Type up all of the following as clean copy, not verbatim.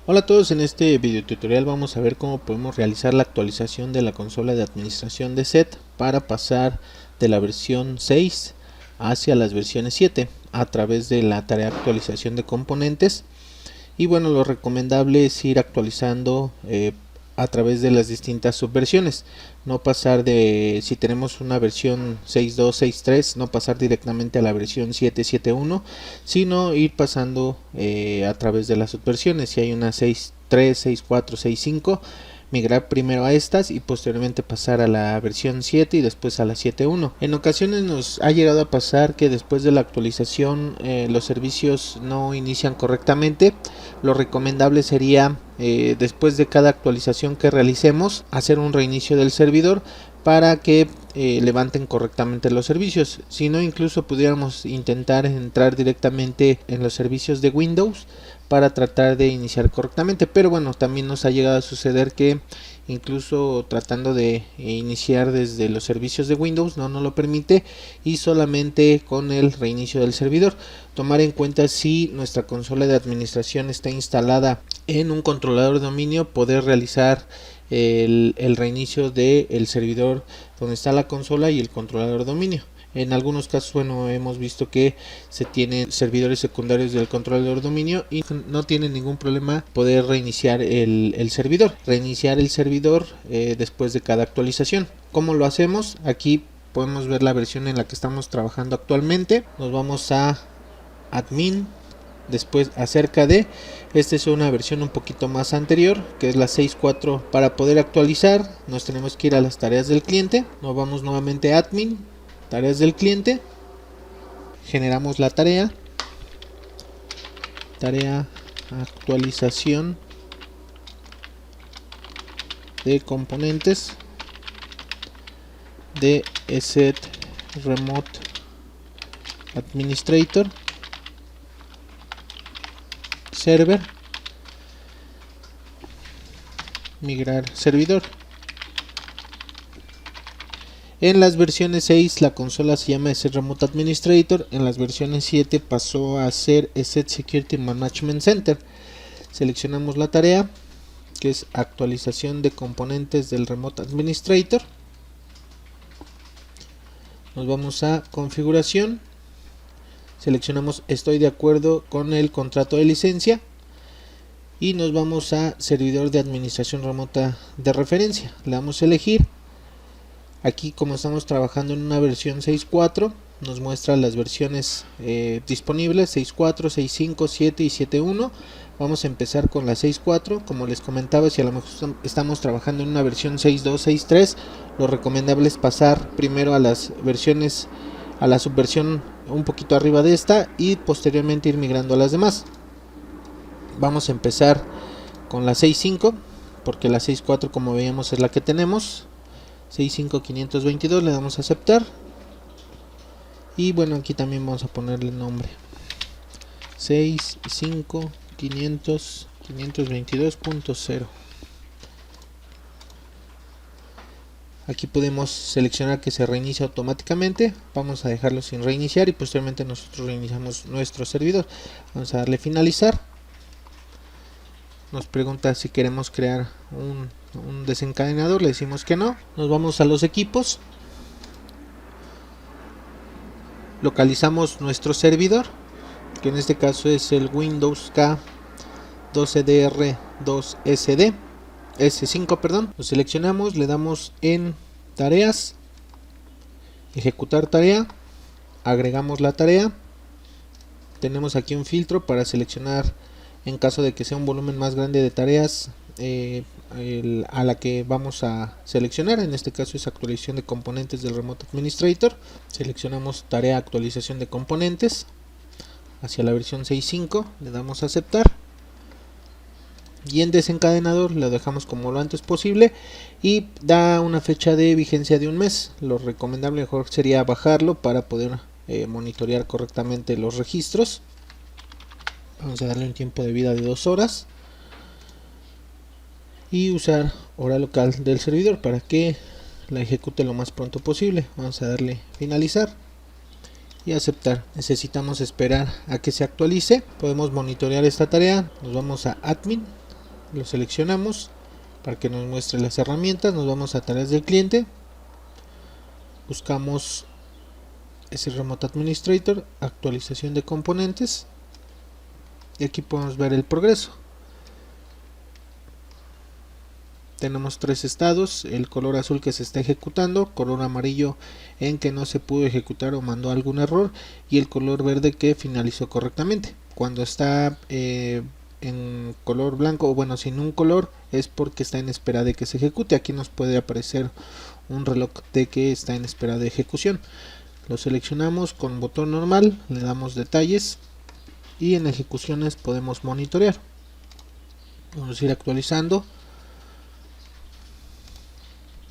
Hola a todos, en este video tutorial vamos a ver cómo podemos realizar la actualización de la consola de administración de SET para pasar de la versión 6 hacia las versiones 7 a través de la tarea de actualización de componentes. Y bueno, lo recomendable es ir actualizando a través de las distintas subversiones, no pasar de, si tenemos una versión 6.2, 6.3, no pasar directamente a la versión 7.7.1, sino ir pasando a través de las subversiones. Si hay una 6.3, 6.4, 6.5, migrar primero a estas y posteriormente pasar a la versión 7 y después a la 7.1. En ocasiones nos ha llegado a pasar que después de la actualización los servicios no inician correctamente. Lo recomendable sería después de cada actualización que realicemos hacer un reinicio del servidor para que levanten correctamente los servicios. Si no, incluso pudiéramos intentar entrar directamente en los servicios de Windows para tratar de iniciar correctamente, pero bueno, también nos ha llegado a suceder que incluso tratando de iniciar desde los servicios de Windows no lo permite, y solamente con el reinicio del servidor. Tomar en cuenta si nuestra consola de administración está instalada en un controlador de dominio, poder realizar el reinicio del servidor donde está la consola y el controlador de dominio. En algunos casos, bueno, hemos visto que se tienen servidores secundarios del controlador de dominio y no tiene ningún problema poder reiniciar el servidor. Reiniciar el servidor después de cada actualización. ¿Cómo lo hacemos? Aquí podemos ver la versión en la que estamos trabajando actualmente. Nos vamos a admin, después acerca de, esta es una versión un poquito más anterior, que es la 6.4. Para poder actualizar nos tenemos que ir a las tareas del cliente, nos vamos nuevamente a admin, tareas del cliente, generamos la tarea actualización de componentes de SET Remote Administrator Server, migrar servidor. En las versiones 6 la consola se llama SET Remote Administrator, en las versiones 7 pasó a ser SET Security Management Center. Seleccionamos la tarea, que es actualización de componentes del Remote Administrator. Nos vamos a configuración, seleccionamos estoy de acuerdo con el contrato de licencia y nos vamos a servidor de administración remota de referencia. Le damos a elegir. Aquí, como estamos trabajando en una versión 6.4, nos muestra las versiones disponibles: 6.4, 6.5, 7 y 7.1. Vamos a empezar con la 6.4. Como les comentaba, si a lo mejor estamos trabajando en una versión 6.2, 6.3, lo recomendable es pasar primero a las versiones, a la subversión un poquito arriba de esta, y posteriormente ir migrando a las demás. Vamos a empezar con la 6.5, porque la 6.4, como veíamos, es la que tenemos. 6.5.522, le damos a aceptar. Y bueno, aquí también vamos a ponerle nombre 6.5.522.0. Aquí podemos seleccionar que se reinicie automáticamente. Vamos a dejarlo sin reiniciar y posteriormente nosotros reiniciamos nuestro servidor. Vamos a darle finalizar. Nos pregunta si queremos crear un desencadenador, le decimos que no. Nos vamos a los equipos, localizamos nuestro servidor, que en este caso es el Windows K 12DR2SD S5, perdón. Lo seleccionamos, le damos en tareas, ejecutar tarea, agregamos la tarea. Tenemos aquí un filtro para seleccionar, en caso de que sea un volumen más grande de tareas, a la que vamos a seleccionar. En este caso es actualización de componentes del Remote Administrator. Seleccionamos tarea actualización de componentes hacia la versión 6.5, le damos a aceptar, y en desencadenador lo dejamos como lo antes posible y da una fecha de vigencia de un mes. Lo recomendable mejor sería bajarlo para poder monitorear correctamente los registros. Vamos a darle un tiempo de vida de 2 horas y usar hora local del servidor para que la ejecute lo más pronto posible. Vamos a darle finalizar y aceptar. Necesitamos esperar a que se actualice. Podemos monitorear esta tarea. Nos vamos a admin, Lo seleccionamos para que nos muestre las herramientas. Nos vamos a tareas del cliente, buscamos ese Remote Administrator, actualización de componentes, y aquí podemos ver el progreso. Tenemos tres estados: el color azul que se está ejecutando, color amarillo en que no se pudo ejecutar o mandó algún error, y el color verde que finalizó correctamente. Cuando está en color blanco, o bueno, sin un color, es porque está en espera de que se ejecute. Aquí nos puede aparecer un reloj de que está en espera de ejecución. Lo seleccionamos con botón normal, le damos detalles y en ejecuciones podemos monitorear. Vamos a ir actualizando.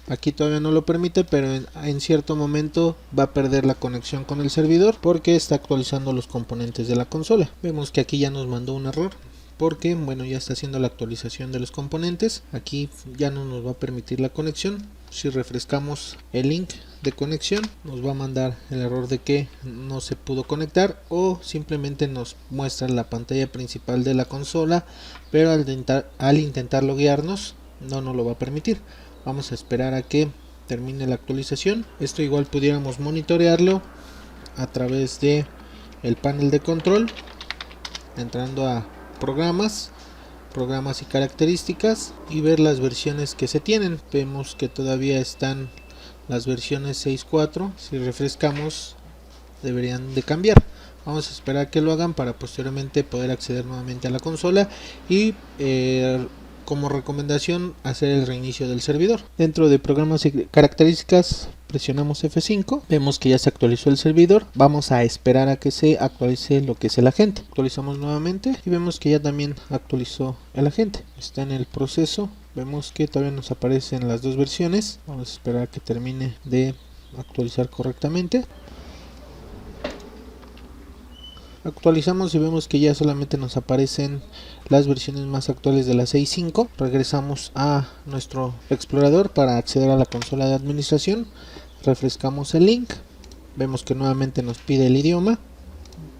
Aquí todavía no lo permite, pero en cierto momento va a perder la conexión con el servidor porque está actualizando los componentes de la consola. Vemos que aquí ya nos mandó un error porque bueno, ya está haciendo la actualización de los componentes. Aquí ya no nos va a permitir la conexión. Si refrescamos el link de conexión, nos va a mandar el error de que no se pudo conectar, o simplemente nos muestra la pantalla principal de la consola, pero al intentar loguearnos no nos lo va a permitir. Vamos a esperar a que termine la actualización. Esto igual pudiéramos monitorearlo a través de el panel de control, entrando a programas y características, y ver las versiones que se tienen. Vemos que todavía están las versiones 6.4. si refrescamos deberían de cambiar. Vamos a esperar a que lo hagan para posteriormente poder acceder nuevamente a la consola y como recomendación hacer el reinicio del servidor. Dentro de programas y características presionamos F5, vemos que ya se actualizó el servidor. Vamos a esperar a que se actualice lo que es el agente. Actualizamos nuevamente y vemos que ya también actualizó el agente, está en el proceso. Vemos que todavía nos aparecen las dos versiones. Vamos a esperar a que termine de actualizar correctamente. Actualizamos y vemos que ya solamente nos aparecen las versiones más actuales de la 6.5. Regresamos a nuestro explorador para acceder a la consola de administración. Refrescamos el link. Vemos que nuevamente nos pide el idioma.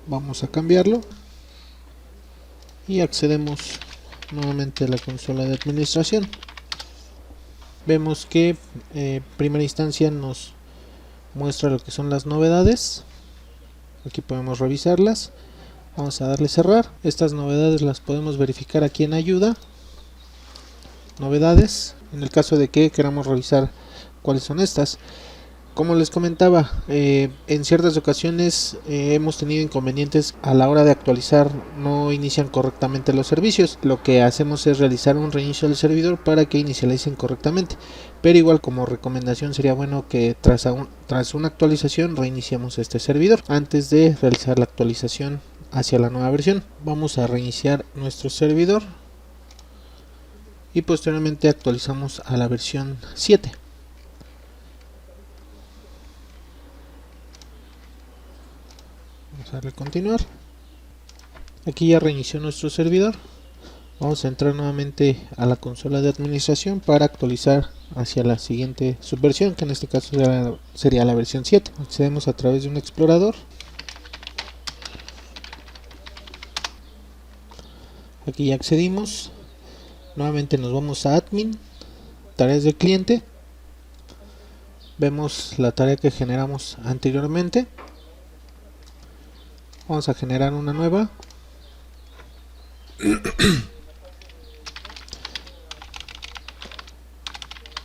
Vamos a cambiarlo. Y accedemos nuevamente a la consola de administración. Vemos que en primera instancia nos muestra lo que son las novedades. Aquí podemos revisarlas. Vamos a darle cerrar. Estas novedades las podemos verificar aquí en ayuda, novedades, en el caso de que queramos revisar cuáles son estas. Como les comentaba, en ciertas ocasiones hemos tenido inconvenientes a la hora de actualizar, no inician correctamente los servicios. Lo que hacemos es realizar un reinicio del servidor para que inicialicen correctamente, pero igual como recomendación sería bueno que tras una actualización reiniciemos este servidor antes de realizar la actualización hacia la nueva versión. Vamos a reiniciar nuestro servidor y posteriormente actualizamos a la versión 7. Vamos a darle continuar. Aquí ya reinició nuestro servidor. Vamos a entrar nuevamente a la consola de administración para actualizar hacia la siguiente subversión, que en este caso sería la versión 7. Accedemos a través de un explorador. Aquí ya accedimos. Nuevamente nos vamos a admin, tareas de cliente. Vemos la tarea que generamos anteriormente. Vamos a generar una nueva.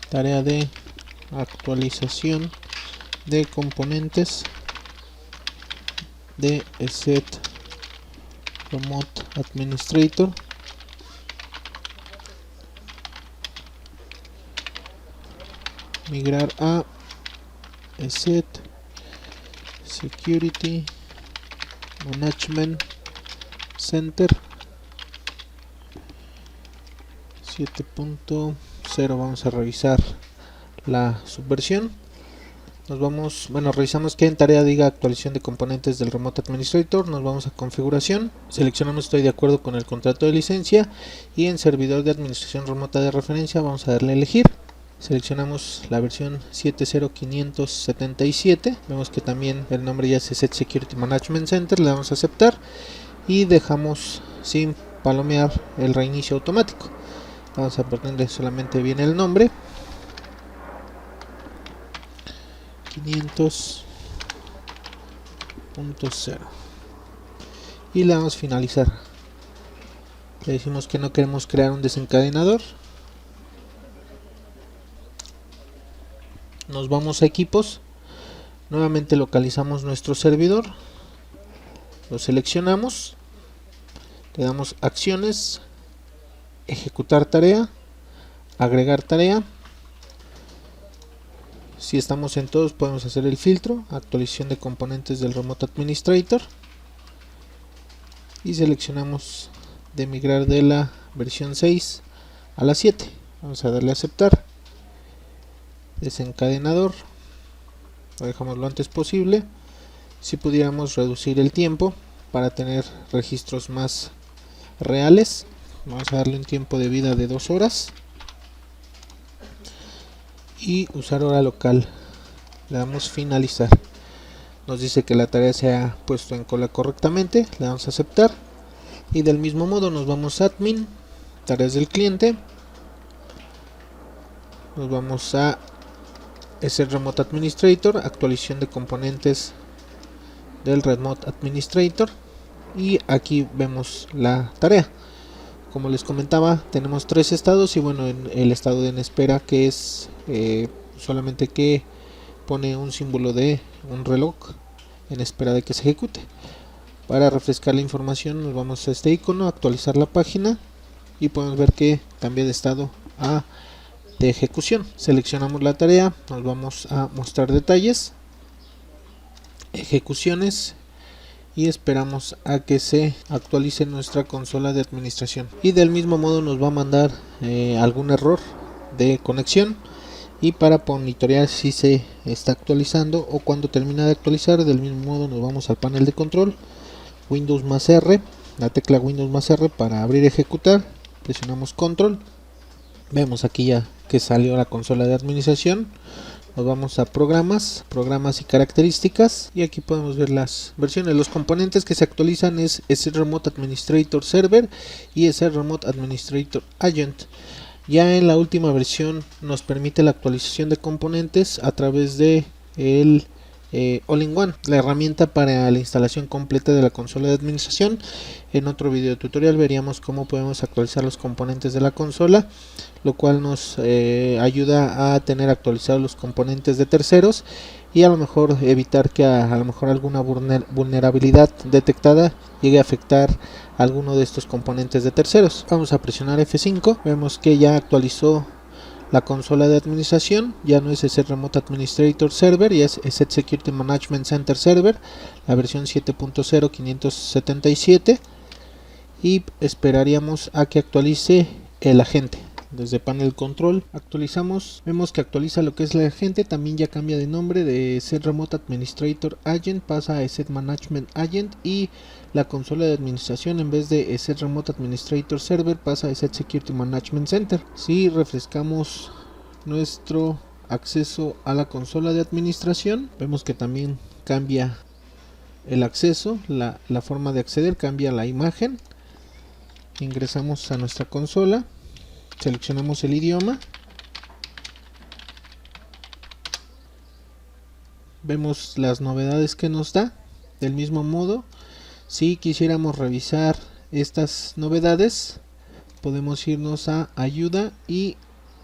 Tarea de actualización de componentes de ESET Remote Administrator. Migrar a ESET Security Management Center 7.0. Vamos a revisar la subversión. Revisamos que en tarea diga actualización de componentes del Remote Administrator. Nos vamos a configuración, seleccionamos estoy de acuerdo con el contrato de licencia, y en servidor de administración remota de referencia vamos a darle a elegir. Seleccionamos la versión 7.0.577. Vemos que también el nombre ya es Set Security Management Center. Le damos a aceptar y dejamos sin palomear el reinicio automático. Vamos a ponerle solamente bien el nombre, 500.0, y le damos finalizar. Le decimos que no queremos crear un desencadenador. Nos vamos a equipos, nuevamente localizamos nuestro servidor, lo seleccionamos, le damos acciones, ejecutar tarea, agregar tarea. Si estamos en todos, podemos hacer el filtro, actualización de componentes del Remote Administrator, y seleccionamos de migrar de la versión 6 a la 7. Vamos a darle a aceptar. Desencadenador, lo dejamos lo antes posible. Si pudiéramos reducir el tiempo para tener registros más reales, vamos a darle un tiempo de vida de 2 horas y usar hora local. Le damos finalizar. Nos dice que la tarea se ha puesto en cola correctamente, le damos a aceptar, y del mismo modo nos vamos a admin, tareas del cliente, nos vamos a ese Remote Administrator, actualización de componentes del Remote Administrator, y aquí vemos la tarea. Como les comentaba, tenemos 3 estados, y bueno, en el estado de en espera, que es solamente que pone un símbolo de un reloj en espera de que se ejecute. Para refrescar la información nos vamos a este icono, actualizar la página, y podemos ver que cambia de estado a de ejecución. Seleccionamos la tarea, nos vamos a mostrar detalles, ejecuciones, y esperamos a que se actualice nuestra consola de administración. Y del mismo modo nos va a mandar algún error de conexión, y para monitorear si se está actualizando o cuando termina de actualizar, del mismo modo nos vamos al panel de control, Windows más R, la tecla Windows más R para abrir y ejecutar, presionamos control, vemos aquí ya que salió la consola de administración. Nos vamos a programas y características, y aquí podemos ver las versiones. Los componentes que se actualizan es Remote Administrator Server y Remote Administrator Agent. Ya en la última versión nos permite la actualización de componentes a través de el All-in-One, la herramienta para la instalación completa de la consola de administración. En otro video tutorial veríamos cómo podemos actualizar los componentes de la consola, lo cual nos ayuda a tener actualizados los componentes de terceros, y a lo mejor evitar que a lo mejor alguna vulnerabilidad detectada llegue a afectar alguno de estos componentes de terceros. Vamos a presionar F5, vemos que ya actualizó la consola de administración, ya no es ese Remote Administrator Server, ya es ese Security Management Center Server, la versión 7.0.577, y esperaríamos a que actualice el agente. Desde panel control actualizamos, vemos que actualiza lo que es el agente, también ya cambia de nombre, de Set Remote Administrator Agent pasa a Set Management Agent, y la consola de administración en vez de Set Remote Administrator Server pasa a Set Security Management Center. Si refrescamos nuestro acceso a la consola de administración, vemos que también cambia el acceso, la forma de acceder, cambia la imagen. Ingresamos a nuestra consola, seleccionamos el idioma, vemos las novedades que nos da. Del mismo modo, si quisiéramos revisar estas novedades, podemos irnos a ayuda y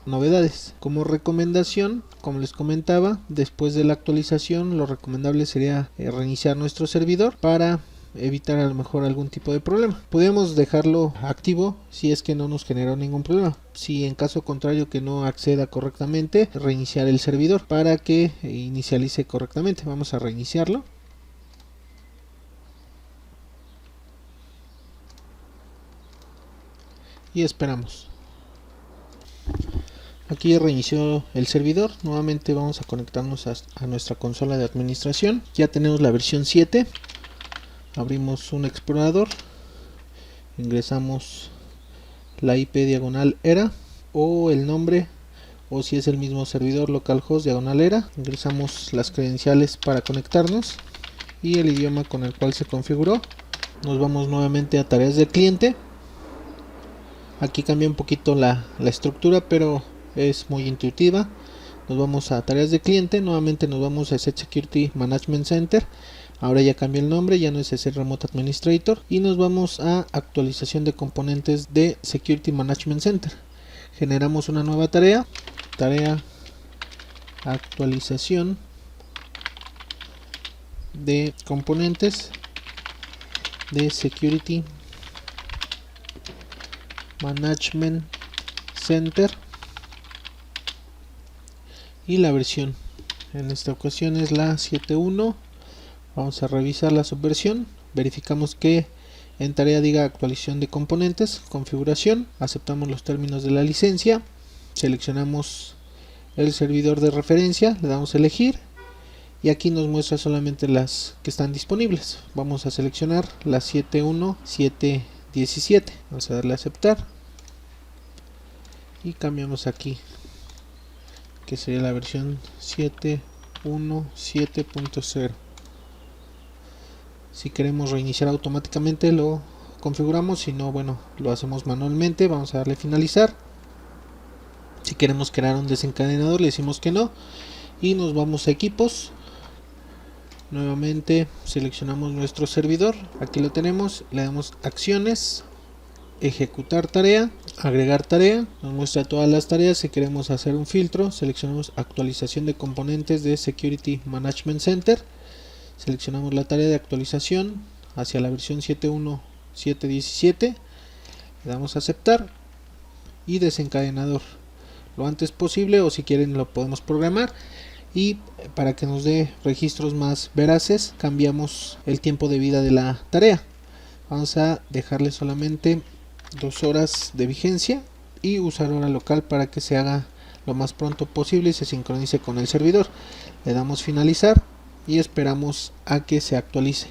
novedades. Como recomendación, como les comentaba, después de la actualización lo recomendable sería reiniciar nuestro servidor para evitar a lo mejor algún tipo de problema. Podemos dejarlo activo si es que no nos generó ningún problema. Si en caso contrario que no acceda correctamente, reiniciar el servidor para que inicialice correctamente. Vamos a reiniciarlo. Y esperamos. Aquí reinició el servidor. Nuevamente vamos a conectarnos a nuestra consola de administración. Ya tenemos la versión 7. Abrimos un explorador, ingresamos la IP diagonal era o el nombre, o si es el mismo servidor, localhost diagonal era. Ingresamos las credenciales para conectarnos y el idioma con el cual se configuró. Nos vamos nuevamente a tareas del cliente, Aquí cambia un poquito la estructura, pero es muy intuitiva. Nos vamos a tareas de cliente, nuevamente nos vamos a Asset Security Management Center. Ahora ya cambió el nombre, ya no es Asset Remote Administrator. Y nos vamos a actualización de componentes de Security Management Center. Generamos una nueva tarea, tarea actualización de componentes de Security Management Center, y la versión en esta ocasión es la 7.1. Vamos a revisar la subversión, verificamos que en tarea diga actualización de componentes, configuración, aceptamos los términos de la licencia, seleccionamos el servidor de referencia, le damos a elegir y aquí nos muestra solamente las que están disponibles. Vamos a seleccionar la 7.1.7.17, vamos a darle a aceptar y cambiamos aquí, que sería la versión 7.1.7.0. Si queremos reiniciar automáticamente lo configuramos, si no, bueno, lo hacemos manualmente. Vamos a darle finalizar. Si queremos crear un desencadenador le decimos que no y nos vamos a equipos. Nuevamente seleccionamos nuestro servidor, aquí lo tenemos, le damos acciones, ejecutar tarea, agregar tarea, nos muestra todas las tareas. Si queremos hacer un filtro, seleccionamos actualización de componentes de Security Management Center, seleccionamos la tarea de actualización hacia la versión 7.1.7.17, le damos a aceptar y desencadenador lo antes posible, o si quieren lo podemos programar. Y para que nos dé registros más veraces cambiamos el tiempo de vida de la tarea, vamos a dejarle solamente 2 horas de vigencia y usar hora local para que se haga lo más pronto posible y se sincronice con el servidor. Le damos finalizar y esperamos a que se actualice.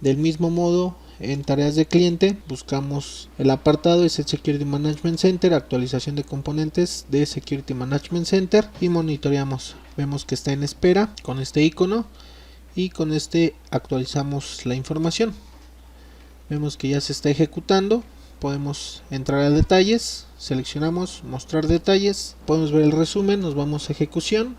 Del mismo modo, en tareas de cliente buscamos el apartado de Security Management Center, actualización de componentes de Security Management Center y monitoreamos. Vemos que está en espera con este icono y con este actualizamos la información. Vemos que ya se está ejecutando. Podemos entrar a detalles, seleccionamos mostrar detalles, podemos ver el resumen, nos vamos a ejecución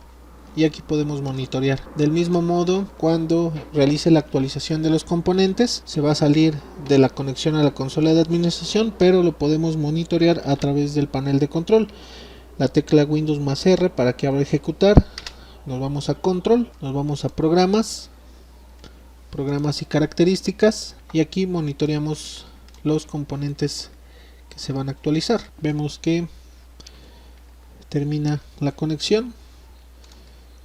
y aquí podemos monitorear. Del mismo modo, cuando realice la actualización de los componentes se va a salir de la conexión a la consola de administración, pero lo podemos monitorear a través del panel de control. La tecla Windows más R para que abra ejecutar, nos vamos a control, nos vamos a programas y características y aquí monitoreamos los componentes que se van a actualizar. Vemos que termina la conexión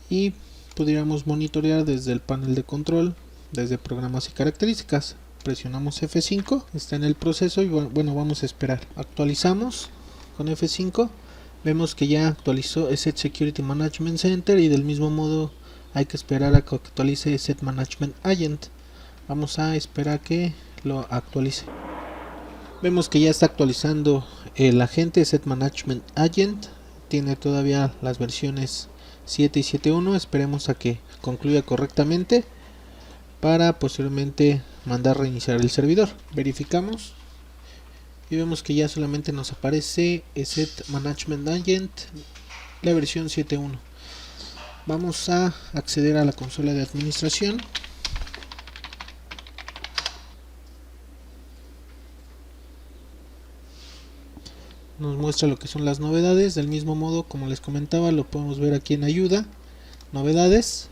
y pudiéramos monitorear desde el panel de control, desde programas y características. Presionamos F5, está en el proceso y bueno, vamos a esperar. Actualizamos con F5, vemos que ya actualizó Asset Security Management Center y del mismo modo hay que esperar a que actualice Asset Management Agent. Vamos a esperar a que lo actualice. Vemos que ya está actualizando el agente Asset Management Agent, tiene todavía las versiones 7 y 7.1, esperemos a que concluya correctamente para posteriormente mandar reiniciar el servidor. Verificamos y vemos que ya solamente nos aparece Asset Management Agent, la versión 7.1. Vamos a acceder a la consola de administración. Nos muestra lo que son las novedades. Del mismo modo, como les comentaba, lo podemos ver aquí en ayuda, novedades,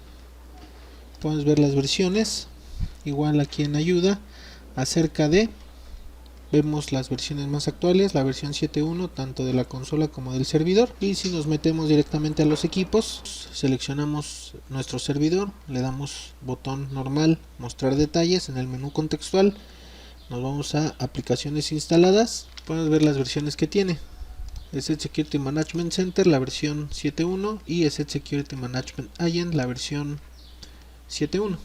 podemos ver las versiones, igual aquí en ayuda, acerca de, vemos las versiones más actuales, la versión 7.1 tanto de la consola como del servidor. Y si nos metemos directamente a los equipos, seleccionamos nuestro servidor, le damos botón normal, mostrar detalles en el menú contextual, nos vamos a aplicaciones instaladas, podemos ver las versiones que tiene. Asset Security Management Center, la versión 7.1 y Asset Security Management Agent, la versión 7.1.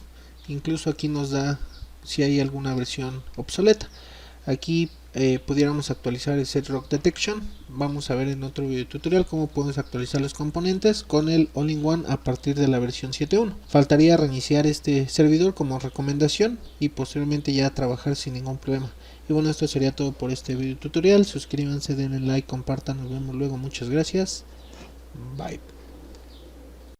Incluso aquí nos da si hay alguna versión obsoleta. Aquí pudiéramos actualizar el Set Rock Detection. Vamos a ver en otro video tutorial cómo podemos actualizar los componentes con el All-in-One a partir de la versión 7.1. Faltaría reiniciar este servidor como recomendación y posteriormente ya trabajar sin ningún problema. Y bueno, esto sería todo por este video tutorial. Suscríbanse, denle like, compartan, nos vemos luego. Muchas gracias. Bye.